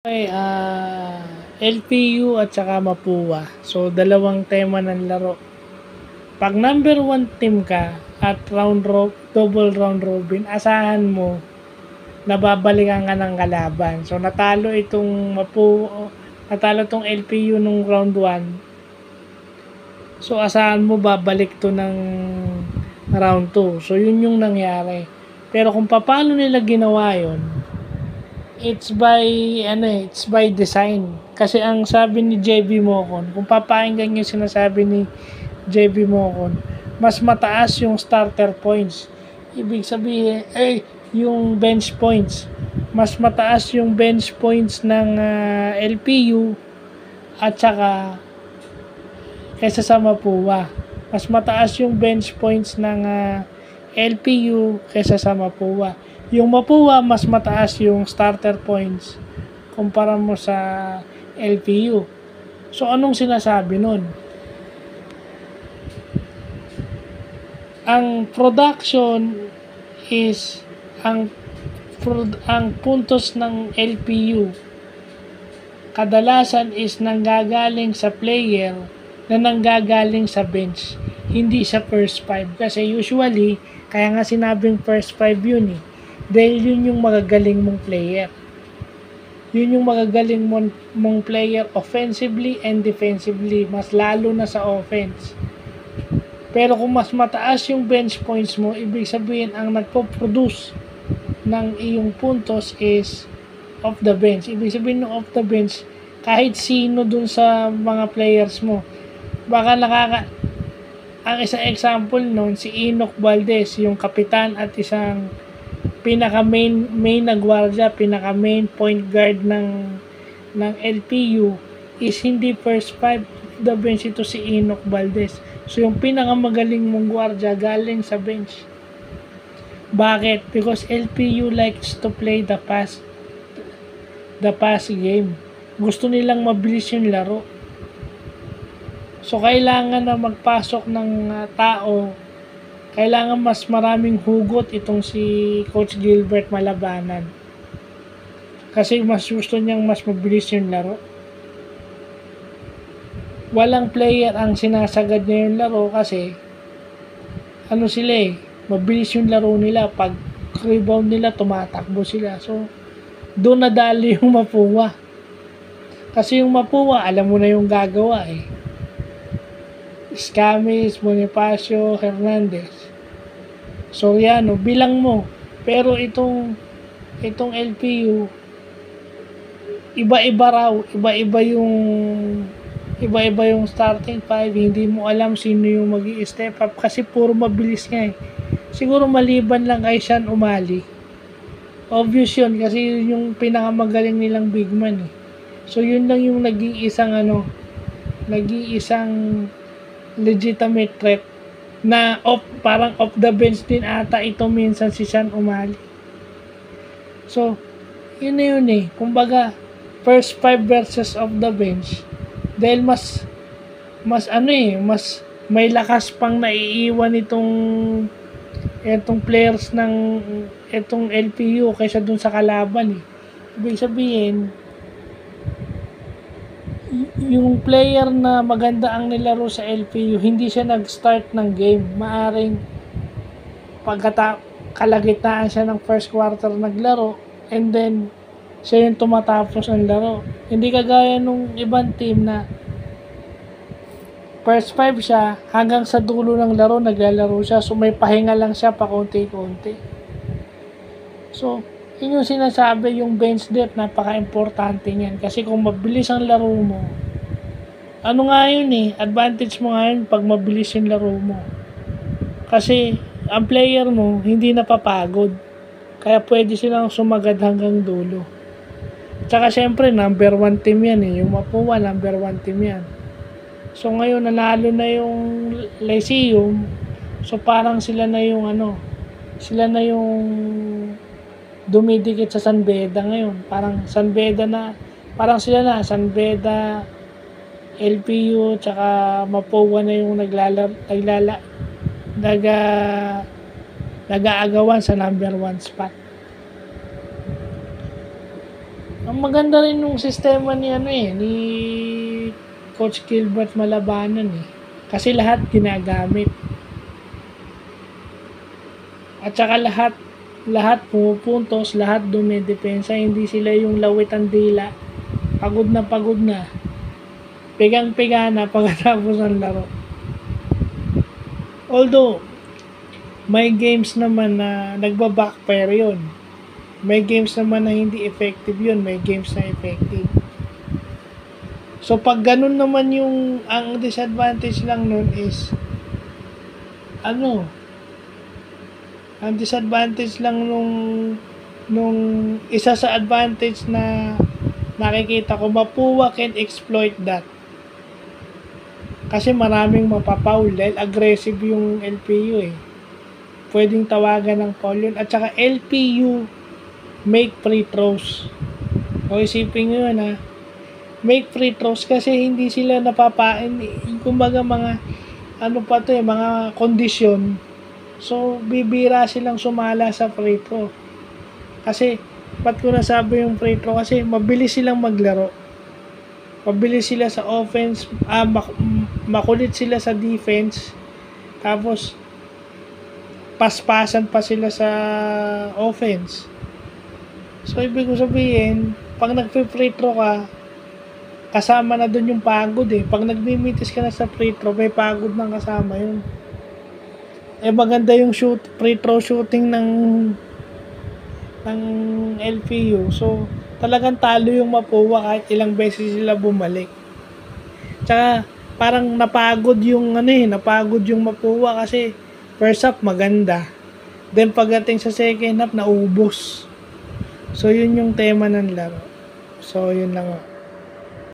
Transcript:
Okay, LPU at saka Mapua. So, dalawang tema ng laro. Pag number 1 team ka at double round robin, asahan mo nababalikan ka ng kalaban. So, natalo itong natalo itong LPU nung round 1. So, asahan mo babalik to ng round 2. So, yun yung nangyari. Pero kung paano nila ginawa yun, it's by design. Kasi ang sabi ni JB Mocon, kung papakinggan yung sinasabi ni JB Mocon, mas mataas yung starter points. Ibig sabihin, yung bench points. Mas mataas yung bench points ng LPU at saka kaysa sa Mapua. Mas mataas yung bench points ng LPU kaysa sa Mapua. Yung Mapua, mas mataas yung starter points kumpara mo sa LPU. So, anong sinasabi nun? Ang production is ang puntos ng LPU kadalasan is nanggagaling sa player na nanggagaling sa bench, hindi sa first 5. Kasi usually, kaya nga sinabing first 5 yun eh. Dahil yun yung magagaling mong player. Yun yung magagaling mong player offensively and defensively, mas lalo na sa offense. Pero kung mas mataas yung bench points mo, ibig sabihin ang nagpo-produce ng iyong puntos is off the bench. Ibig sabihin ng off the bench, kahit sino dun sa mga players mo. Baka ang isang example nun, si Enoch Valdez, yung kapitan at isang pinaka main na gwardiya, pinaka main point guard ng LPU is hindi first 5 the bench ito si Enoch Valdez. So yung pinaka magaling mong gwardiya galing sa bench. Bakit? Because LPU likes to play the pass game. Gusto nilang mabilis yung laro. So kailangan na magpasok ng tao, kailangan mas maraming hugot itong si Coach Gilbert Malabanan. Kasi mas gusto niyang mas mabilis yung laro. Walang player ang sinasagad niya yung laro kasi mabilis yung laro nila. Pag rebound nila, tumatakbo sila. So, doon nadali yung Mapua. Kasi yung Mapua, alam mo na yung gagawa eh. Escamis, Bonifacio, Hernandez, Soriano, bilang mo. Pero itong LPU, iba-iba yung starting 5, hindi mo alam sino yung magi-step up kasi puro mabilis nga eh. Siguro maliban lang kay Sean Umali. Obvious yun kasi yun yung pinakamagaling nilang big man eh. So yun lang yung nag-iisang legitimate threat na parang off the bench din ata ito minsan si Sean Umali. So, yun na yun eh. Kumbaga, first 5 versus off the bench dahil mas may lakas pang naiiwan itong players ng itong LPU kaysa dun sa kalaban eh. Ibig sabihin, yung player na maganda ang nilaro sa LPU, hindi siya nag-start ng game. Maaring kalagitnaan siya ng first quarter naglaro and then siya yung tumatapos ang laro. Hindi kagaya nung ibang team na first 5 siya, hanggang sa dulo ng laro naglalaro siya. So may pahinga lang siya pa konti-konti. So, yun yung sinasabi, yung bench depth, napaka-importante niyan. Kasi kung mabilis ang laro mo, advantage mo nga yun pag mabilis yung laro mo. Kasi, ang player mo, hindi napapagod. Kaya pwede silang sumagad hanggang dulo. Tsaka syempre, number 1 team yan eh. Yung Mapua, number 1 team yan. So ngayon, nanalo na yung Lyceum. So parang sila na yung dumidikit sa San Beda ngayon. Parang San Beda, LPU, tsaka Mapua na yung nag-aagawan sa number 1 spot. Ang maganda rin nung sistema ni ni Coach Gilbert Malabanan Kasi lahat ginagamit. At saka lahat pumupuntos, lahat dumidepensa, hindi sila yung lawit ang dila. Pagod na. Pigang-piga na pagkatapos ng laro. Although, may games naman na nagba-backfire yun. May games naman na hindi effective yun. May games na effective. So, pag ganun naman ang disadvantage lang nun is, ang disadvantage lang nung isa sa advantage na nakikita ko, Mapua can exploit that. Kasi maraming mapapaul dahil aggressive yung LPU Pwedeng tawagan ng foul yun. At saka LPU make free throws. O isipin nyo yun make free throws kasi hindi sila napapain. Kumbaga mga mga kondisyon. So, bibira silang sumala sa free throw. Kasi, ba't ko nasabi yung free throw? Kasi mabilis silang maglaro. Mabilis sila sa offense. Makulit sila sa defense. Tapos, paspasan pa sila sa offense. So, ibig ko sabihin, pag nag-free throw ka, kasama na dun yung pagod Pag nagmimitis ka na sa free throw, may pagod nang kasama yun. Maganda yung free throw shooting ng LPU. So, talagang talo yung Mapua kahit ilang beses sila bumalik. Tsaka, parang napagod yung Mapua kasi first half maganda. Then, pagdating sa second half, naubos. So, yun yung tema ng laro. So, yun lang